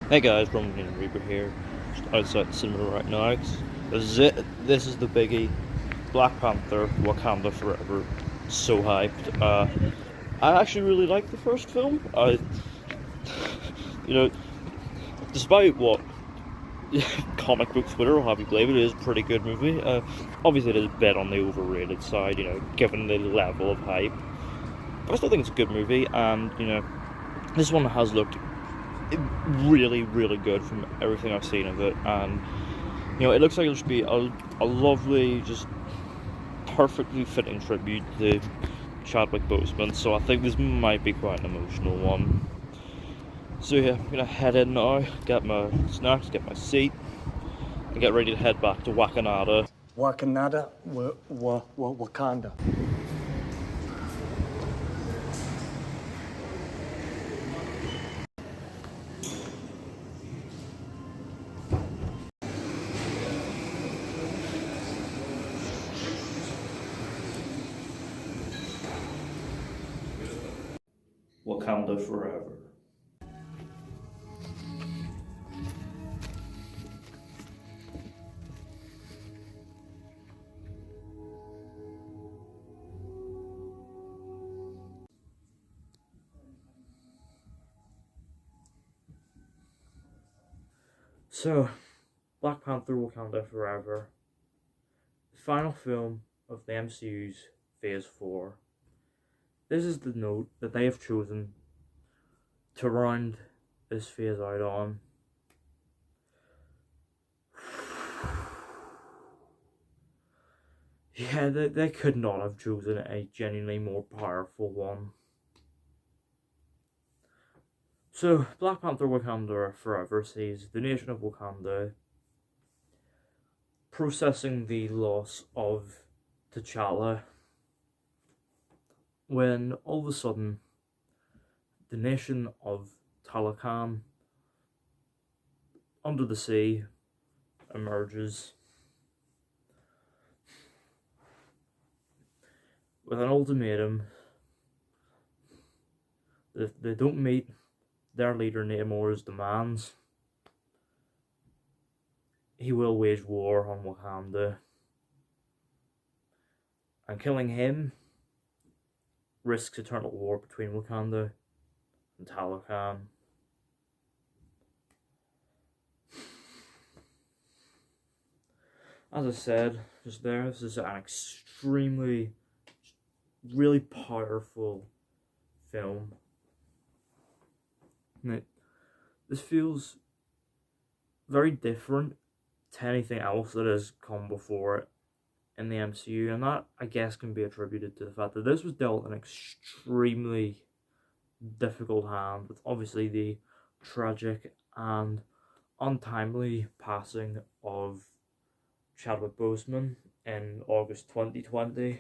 Hey guys, Roman Reaper here, just outside the cinema right now. This is it. This is the biggie. Black Panther, Wakanda Forever. So hyped. I actually really liked the first film. You know, despite what comic book Twitter will have you believe, it is a pretty good movie. Obviously, it is a bit on the overrated side, given the level of hype. But I still think it's a good movie, and this one has looked really, really good from everything I've seen of it, and it looks like it'll just be a lovely, just perfectly fitting tribute to Chadwick Boseman. So I think this might be quite an emotional one. So yeah, I'm gonna head in now, get my snacks, get my seat, and get ready to head back to Wakanda. Wakanda. Wakanda Forever. So, Black Panther Wakanda Forever, the final film of the MCU's Phase 4. This is the note that they have chosen to round this phase out on. Yeah, they could not have chosen a genuinely more powerful one. So, Black Panther Wakanda Forever sees the nation of Wakanda processing the loss of T'Challa when all of a sudden the nation of Talokan under the sea emerges with an ultimatum. If they don't meet their leader Namor's demands, he will wage war on Wakanda, and killing him risks eternal war between Wakanda and Talokan. As I said just there, this is an extremely, really powerful film. This feels very different to anything else that has come before it in the MCU, and that, I guess, can be attributed to the fact that this was dealt an extremely difficult hand with obviously the tragic and untimely passing of Chadwick Boseman in August 2020,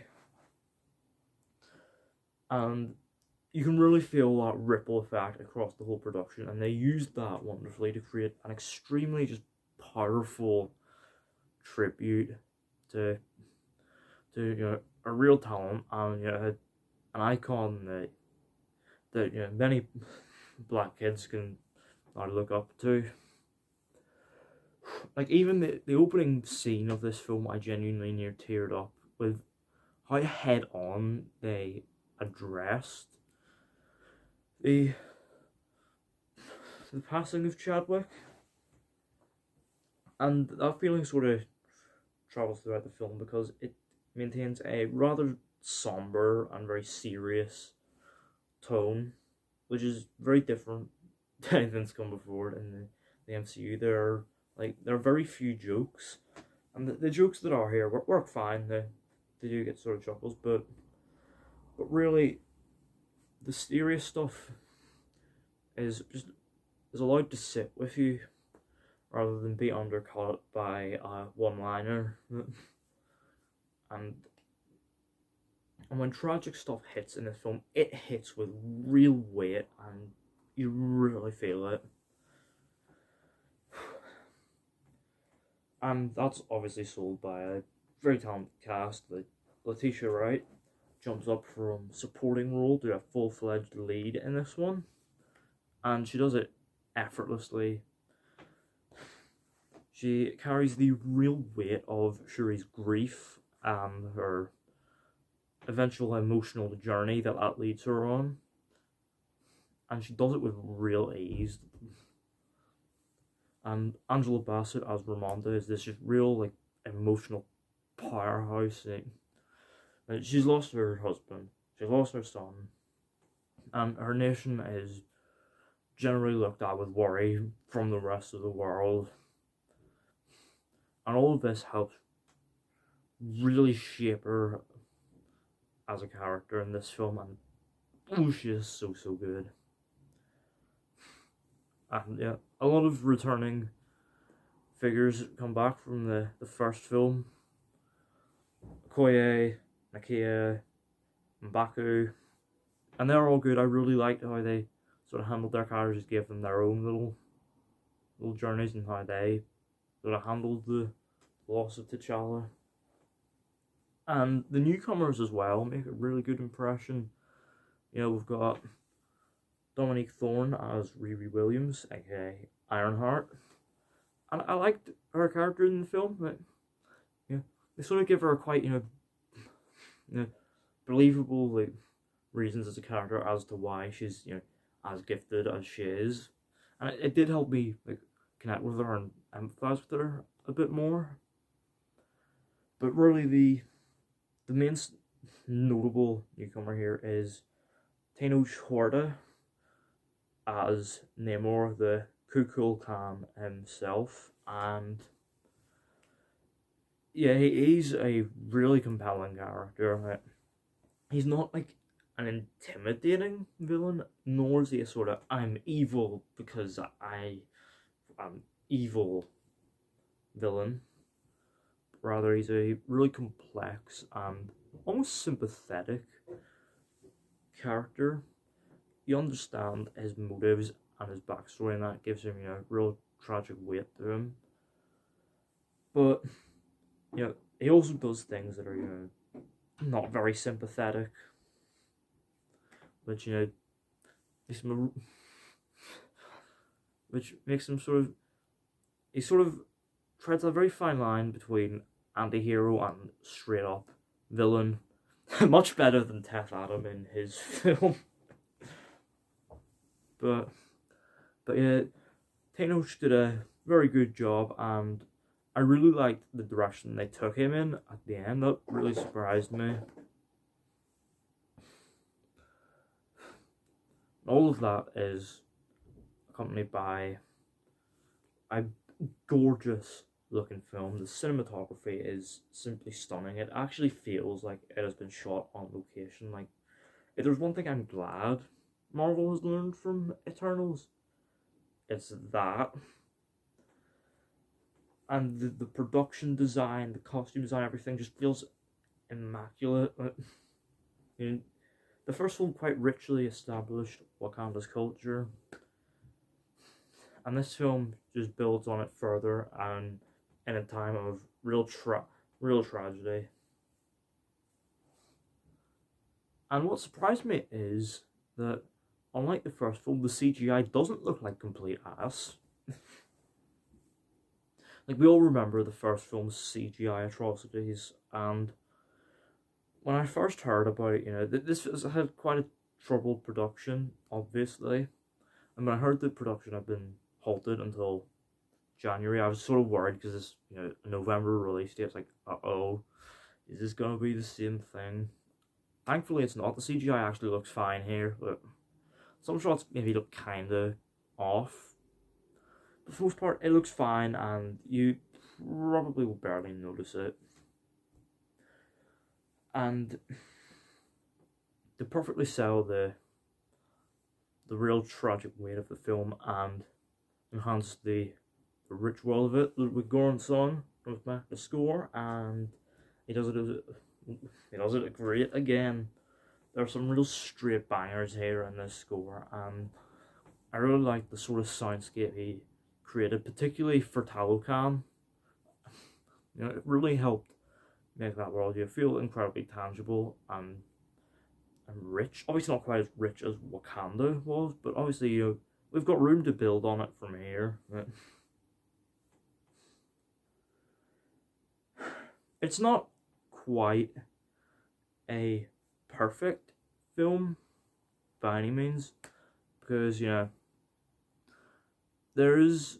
and you can really feel that ripple effect across the whole production, and they used that wonderfully to create an extremely just powerful tribute to a real talent, and an icon that many black kids can now look up to. Like, even the opening scene of this film, I genuinely near teared up with how head on they addressed the passing of Chadwick, and that feeling sort of travels throughout the film because it maintains a rather somber and very serious tone, which is very different to anything that's come before in the MCU. There are very few jokes, and the jokes that are here work fine. They do get sort of chuckles, but really, the serious stuff is allowed to sit with you rather than be undercut by a one-liner. and when tragic stuff hits in this film, it hits with real weight, and you really feel it. And that's obviously sold by a very talented cast. Like Letitia Wright jumps up from supporting role to a full-fledged lead in this one, and she does it effortlessly She carries the real weight of Shuri's grief and her eventual emotional journey that leads her on, and she does it with real ease. And Angela Bassett as Ramonda is this just real like emotional powerhouse. She's lost her husband, she's lost her son, and her nation is generally looked at with worry from the rest of the world. And all of this helps really shape her as a character in this film, and oh, she is so good. And yeah, a lot of returning figures come back from the first film. Okoye, Nakia, M'Baku, and they're all good. I really liked how they sort of handled their characters, gave them their own little journeys, and how they sort of handled the loss of T'Challa. And the newcomers as well make a really good impression. You know, we've got Dominique Thorne as Riri Williams, aka Ironheart, and I liked her character in the film. But yeah, they sort of give her quite believable like reasons as a character as to why she's as gifted as she is, and it did help me like connect with her and empathize with her a bit more. But really, the main notable newcomer here is Tenoch Huerta as Namor, the Kukul Khan himself, and yeah, he's a really compelling character. He's not like an intimidating villain, nor is he a sort of I'm evil because I am evil villain. Rather, he's a really complex and almost sympathetic character. You understand his motives and his backstory, and that gives him, real tragic weight to him. But, he also does things that are, not very sympathetic, which, makes him he sort of treads a very fine line between anti-hero and straight up villain. Much better than Teth Adam in his film. But yeah, Tenoch did a very good job, and I really liked the direction they took him in at the end. That really surprised me. All of that is accompanied by a gorgeous looking film. The cinematography is simply stunning. It actually feels like it has been shot on location. Like, if there's one thing I'm glad Marvel has learned from Eternals, it's that. And the production design, the costume design, everything just feels immaculate. The first film quite richly established Wakanda's culture, and this film just builds on it further, and in a time of real tragedy. And what surprised me is that, unlike the first film, the CGI doesn't look like complete ass. Like, we all remember the first film's CGI atrocities, and when I first heard about it, this had quite a troubled production, obviously, and when I heard that production had been halted until January, I was sort of worried, because it's, a November release date. It's like, uh-oh, is this gonna be the same thing? Thankfully, it's not. The CGI actually looks fine here, but some shots maybe look kinda off. But for the most part, it looks fine, and you probably will barely notice it. And to perfectly sell the real tragic weight of the film and enhance the rich world of it, Ludwig Göransson comes back to score, and he does it great again. There are some real straight bangers here in this score, and I really like the sort of soundscape he created, particularly for Talokan. It really helped make that world feel incredibly tangible and rich. Obviously not quite as rich as Wakanda was, but obviously we've got room to build on it from here. It's not quite a perfect film by any means, because there's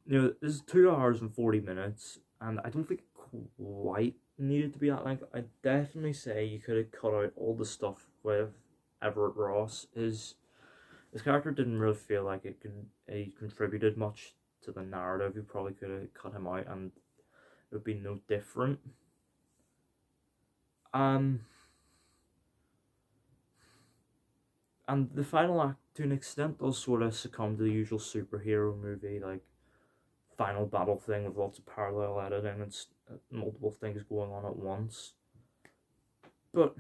there's 2 hours and 40 minutes, and I don't think it quite needed to be that length. I definitely say you could have cut out all the stuff with Everett Ross. His character didn't really feel like he contributed much to the narrative. You probably could have cut him out, and it would be no different. Um, and the final act, to an extent, does sort of succumb to the usual superhero movie, like, final battle thing with lots of parallel editing and multiple things going on at once. But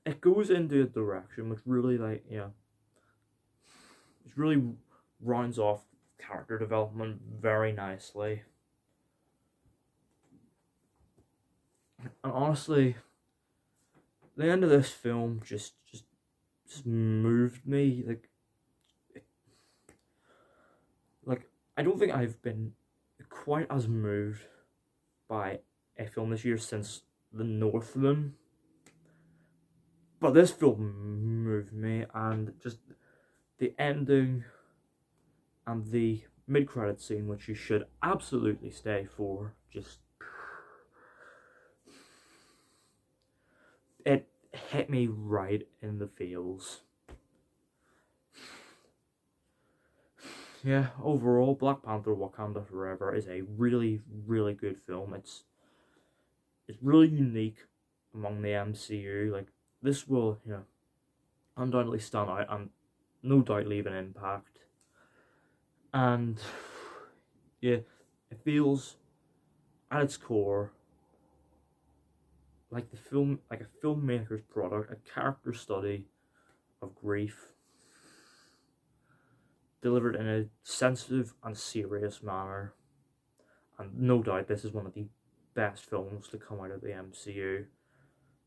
it goes into a direction which really, like, it really rounds off character development very nicely. And honestly, the end of this film just moved me. Like I don't think I've been quite as moved by a film this year since The Northman. But this film moved me, and just the ending and the mid-credit scene, which you should absolutely stay for, just it hit me right in the feels. Yeah, overall, Black Panther: Wakanda Forever is a really, really good film. It's really unique among the MCU. Like, this will, undoubtedly stand out and no doubt leave an impact. And yeah, it feels at its core like like a filmmaker's product, a character study of grief, delivered in a sensitive and serious manner. And no doubt this is one of the best films to come out of the MCU.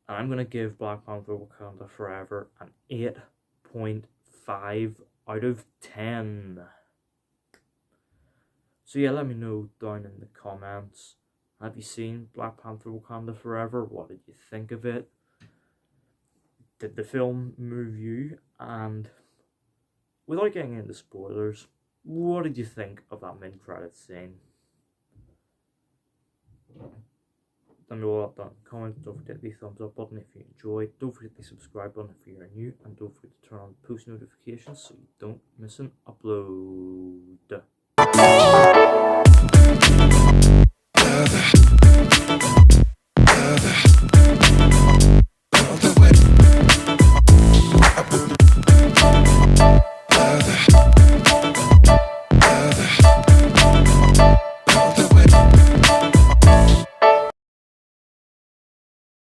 And I'm going to give Black Panther: Wakanda Forever an 8.5 out of 10. So yeah, let me know down in the comments. Have you seen Black Panther: Wakanda Forever? What did you think of it? Did the film move you? And without getting into spoilers, what did you think of that mid-credits scene? Let me know that down in the comments. Don't forget the thumbs up button if you enjoyed. Don't forget the subscribe button if you're new. And don't forget to turn on post notifications so you don't miss an upload.